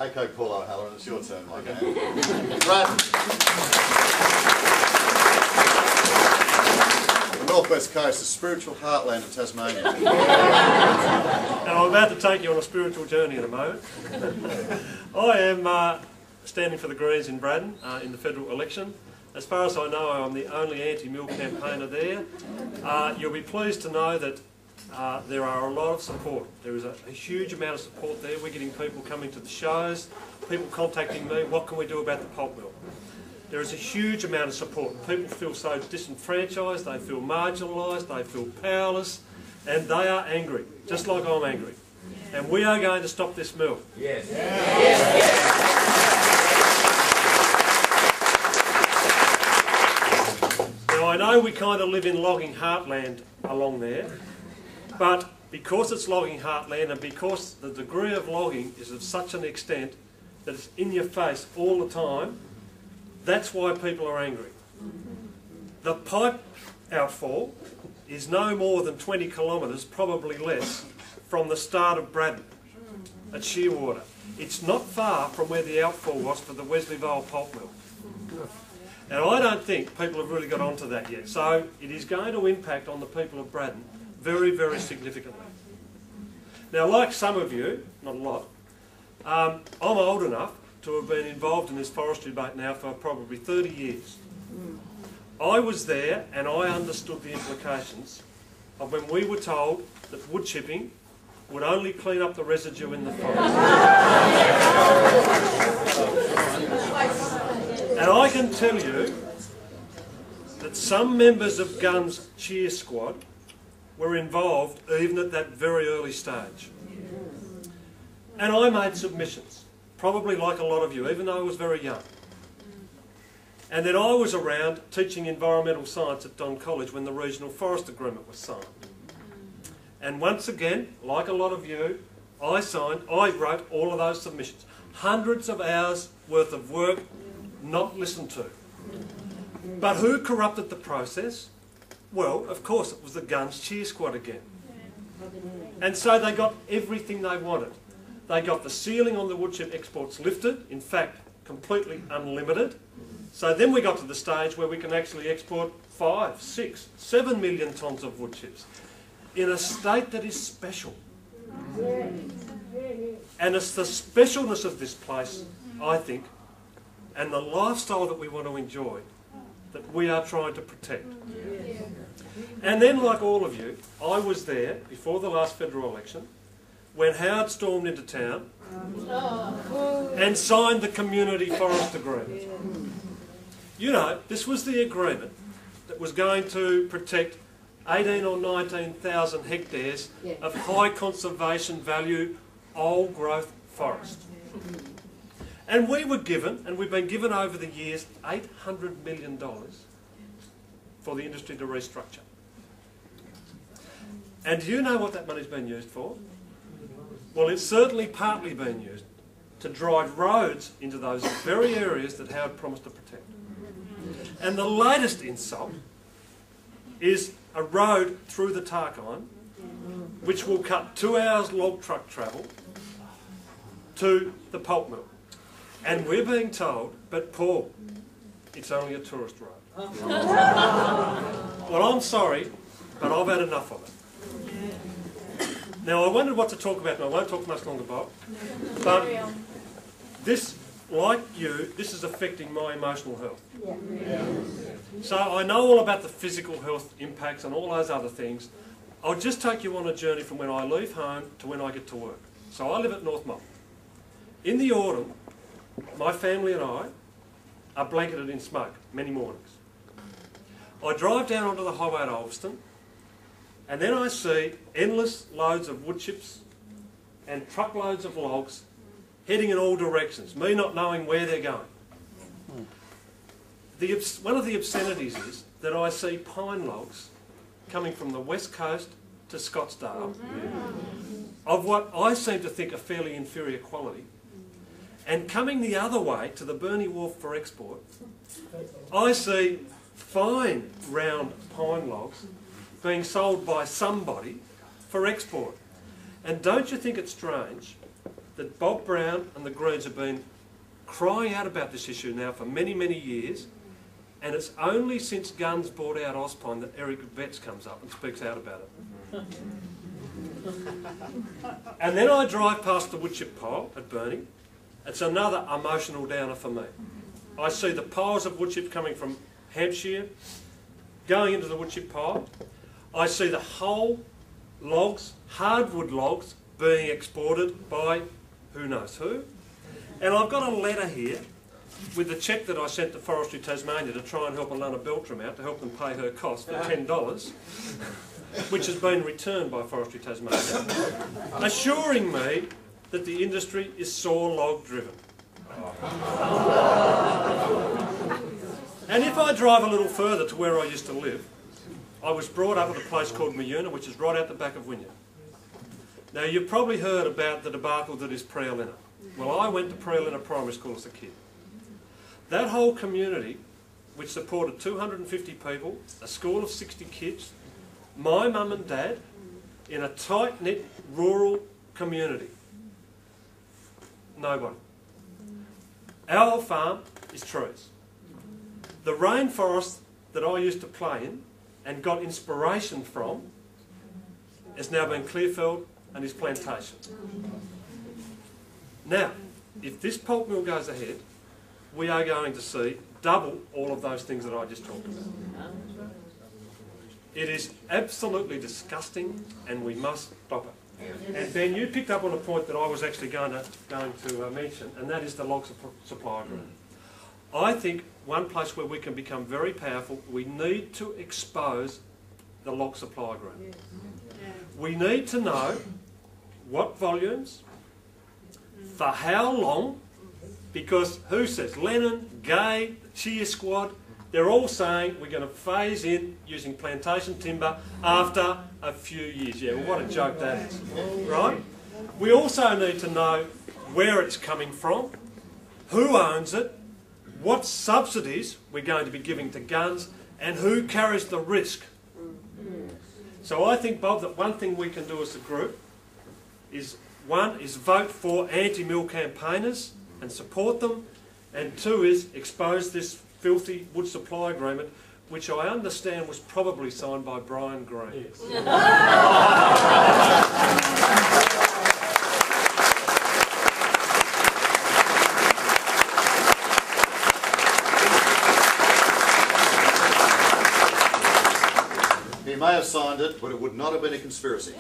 Okay, Paul OHalloran, it's your turn, my man. Braddon. The Northwest Coast, the spiritual heartland of Tasmania. Now, I'm about to take you on a spiritual journey in a moment. I am standing for the Greens in Braddon in the federal election. As far as I know, I'm the only anti-mill campaigner there. You'll be pleased to know that there are a lot of support. There is a huge amount of support there. We're getting people coming to the shows, people contacting me, what can we do about the pulp mill? There is a huge amount of support. People feel so disenfranchised, they feel marginalised, they feel powerless, and they are angry, just like I'm angry. And we are going to stop this mill. Yes. Now I know we kind of live in logging heartland along there, but because it's logging heartland and because the degree of logging is of such an extent that it's in your face all the time, that's why people are angry. The pipe outfall is no more than 20 kilometres, probably less, from the start of Braddon at Shearwater. It's not far from where the outfall was for the Wesley Vale pulp mill. And I don't think people have really got onto that yet. So it is going to impact on the people of Braddon very, very significantly. Now, like some of you, not a lot, I'm old enough to have been involved in this forestry debate now for probably 30 years. I was there and I understood the implications of when we were told that wood chipping would only clean up the residue in the forest. And I can tell you that some members of Gunns' cheer squad were involved even at that very early stage. And I made submissions, probably like a lot of you, even though I was very young. And then I was around teaching environmental science at Don College when the Regional Forest Agreement was signed. And once again, like a lot of you, I wrote all of those submissions. Hundreds of hours worth of work not listened to. But who corrupted the process? Well, of course, it was the Gunns cheer squad again. And so they got everything they wanted. They got the ceiling on the wood chip exports lifted, in fact, completely unlimited. So then we got to the stage where we can actually export 5, 6, 7 million tonnes of wood chips in a state that is special. And it's the specialness of this place, I think, and the lifestyle that we want to enjoy that we are trying to protect. And then, like all of you, I was there before the last federal election when Howard stormed into town and signed the Community Forest Agreement. You know, this was the agreement that was going to protect 18 or 19,000 hectares of high conservation value, old growth forest. And we were given, and we've been given over the years, $800 million for the industry to restructure. And do you know what that money's been used for? Well, it's certainly partly been used to drive roads into those very areas that Howard promised to protect. And the latest insult is a road through the Tarkine, which will cut 2 hours log truck travel to the pulp mill. And we're being told, but Paul, it's only a tourist road. Well, I'm sorry, but I've had enough of it. Now, I wondered what to talk about, and I won't talk much longer, Bob. But this, like you, this is affecting my emotional health. So I know all about the physical health impacts and all those other things. I'll just take you on a journey from when I leave home to when I get to work. So I live at North Malt. In the autumn, my family and I are blanketed in smoke many mornings. I drive down onto the highway at Ulverston, and then I see endless loads of wood chips and truckloads of logs heading in all directions, me not knowing where they're going. One of the obscenities is that I see pine logs coming from the west coast to Scottsdale of what I seem to think are fairly inferior quality, and coming the other way to the Burnie Wharf for export, I see fine round pine logs being sold by somebody for export. And don't you think it's strange that Bob Brown and the Greens have been crying out about this issue now for many, many years, and it's only since Gunns bought out Ozpine that Eric Betts comes up and speaks out about it. And then I drive past the woodchip pile at Burnie. It's another emotional downer for me. I see the piles of woodchip coming from Hampshire, going into the woodchip pile. I see the whole logs, hardwood logs, being exported by who knows who. And I've got a letter here with the cheque that I sent to Forestry Tasmania to try and help Alana Beltram out, to help them pay her costs for $10, which has been returned by Forestry Tasmania, assuring me that the industry is saw log driven. And if I drive a little further to where I used to live, I was brought up at a place called Mayuna, which is right out the back of Wynyard. Now, you've probably heard about the debacle that is Preolina. Well, I went to Preolina Primary School as a kid. That whole community, which supported 250 people, a school of 60 kids, my mum and dad, in a tight-knit rural community. Nobody. Our farm is trees. The rainforest that I used to play in and got inspiration from has now been clear-felled and is plantation. Now, if this pulp mill goes ahead, we are going to see double all of those things that I just talked about. It is absolutely disgusting and we must stop it. And Ben, you picked up on a point that I was actually going to mention, and that is the log supply agreement. I think one place where we can become very powerful, we need to expose the log supply agreement. We need to know what volumes, for how long, because who says? Lennon, Gay, the Cheer Squad, they're all saying we're going to phase in using plantation timber after a few years. Yeah, well, what a joke that is, right? We also need to know where it's coming from, who owns it, what subsidies we're going to be giving to Gunns, and who carries the risk. So I think, Bob, that one thing we can do as a group is, one, is vote for anti-mill campaigners and support them, and two is expose this filthy wood supply agreement, which I understand was probably signed by Brian Green. He may have signed it, but it would not have been a conspiracy.